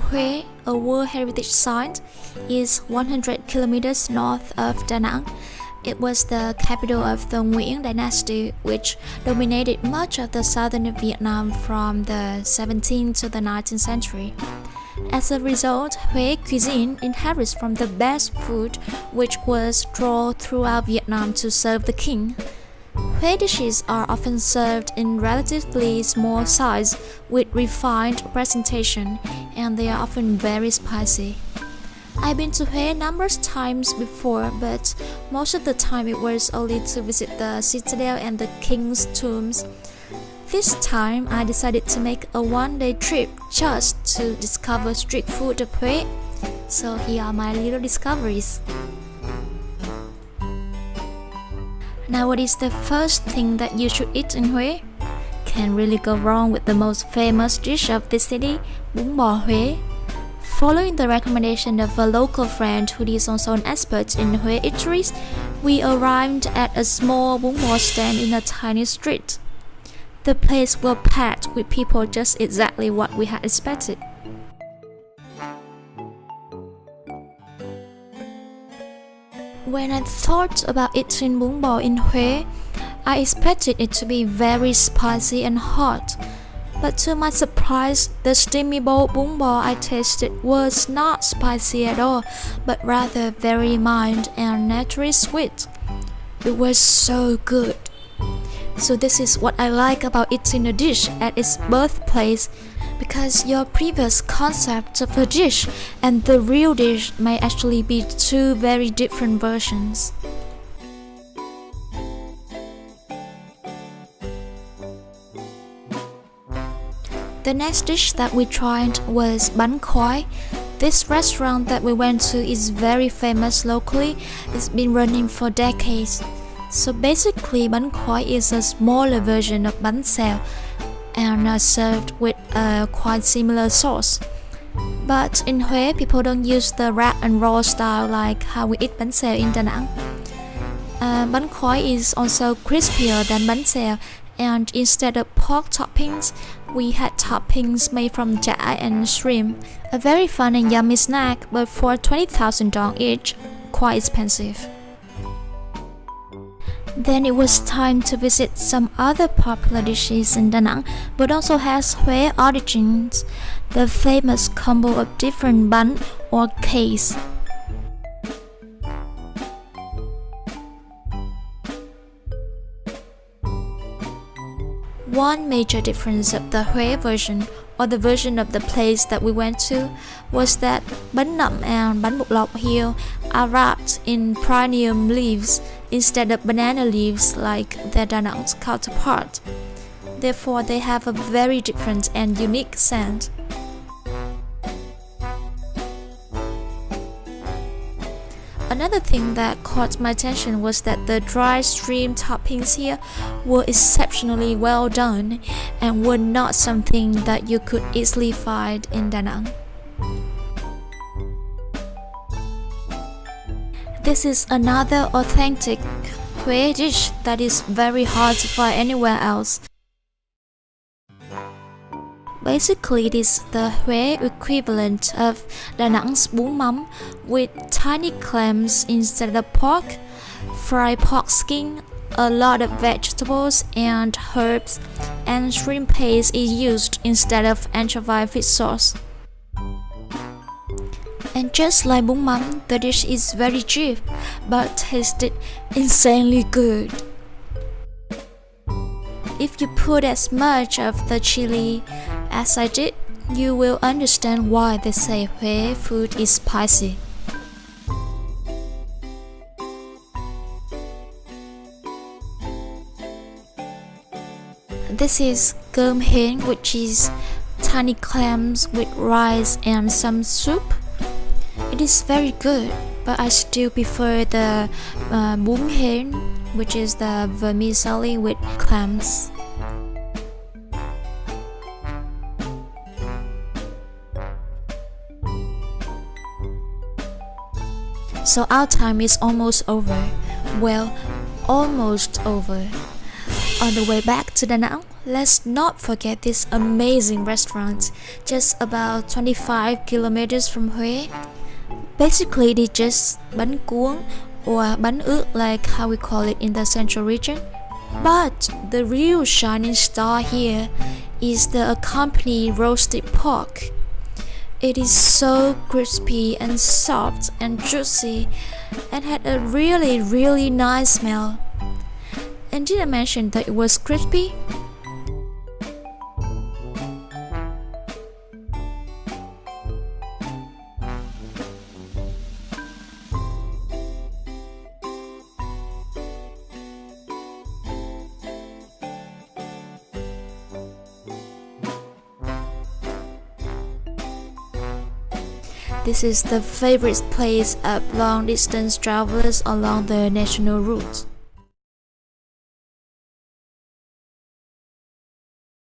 Huế, a World Heritage Site, is 100 kilometers north of Da Nang. It was the capital of the Nguyen dynasty, which dominated much of the southern Vietnam from the 17th to the 19th century. As a result, Huế cuisine inherits from the best food, which was drawn throughout Vietnam to serve the king. Huế dishes are often served in relatively small size with refined presentation, and they are often very spicy. I've been to Huế numerous times before, but most of the time it was only to visit the citadel and the king's tombs. This time I decided to make a one-day trip just to discover street food of Huế. So here are my little discoveries. Now, what is the first thing that you should eat in Huế? Can't really go wrong with the most famous dish of this city, bún bò Huế. Following the recommendation of a local friend who is also an expert in Huế eateries, we arrived at a small bún bò stand in a tiny street. The place was packed with people, just exactly what we had expected. When I thought about eating bún bò in Huế, I expected it to be very spicy and hot. But to my surprise, the steamy bowl bún bò I tasted was not spicy at all, but rather very mild and naturally sweet. It was so good. So this is what I like about eating a dish at its birthplace, because your previous concept of a dish and the real dish may actually be two very different versions. The next dish that we tried was bánh khoái. This restaurant that we went to is very famous locally. It's been running for decades. So basically, bánh khoái is a smaller version of bánh xèo and served with a quite similar sauce. But in Huế, people don't use the wrap and roll style like how we eat bánh xèo in Da Nang. Bánh khoái is also crispier than bánh xèo, and instead of pork toppings, we had toppings made from chả and shrimp. A very fun and yummy snack, but for 20,000 dong each, quite expensive. Then it was time to visit some other popular dishes in Da Nang, but also has Huế origins, the famous combo of different bánh or cakes. One major difference of the Huế version, or the version of the place that we went to, was that bánh nậm and bánh bột lọc here are wrapped in prunium leaves instead of banana leaves like their Da Nang's counterpart. Therefore, they have a very different and unique scent. Another thing that caught my attention was that the dry shrimp toppings here were exceptionally well done and were not something that you could easily find in Da Nang. This is another authentic Huế dish that is very hard to find anywhere else. Basically, it is the Huế equivalent of Da Nang's bún mắm, with tiny clams instead of pork, fried pork skin, a lot of vegetables and herbs, and shrimp paste is used instead of anchovy fish sauce. And just like bún mắm, the dish is very cheap, but tasted insanely good. If you put as much of the chili as I did, you will understand why they say Huế food is spicy. This is cơm hến, which is tiny clams with rice and some soup. It is very good, but I still prefer the bún hến, which is the vermicelli with clams. So our time is almost over. Well, almost over. On the way back to Da Nang, Let's not forget this amazing restaurant just about 25 kilometers from Huế. Basically, it's just bánh cuốn or bánh ướt like how we call it in the central region. But the real shining star here is the accompanied roasted pork. It is so crispy and soft and juicy and had a really nice smell. And did I mention that it was crispy? This is the favorite place of long-distance travelers along the national route.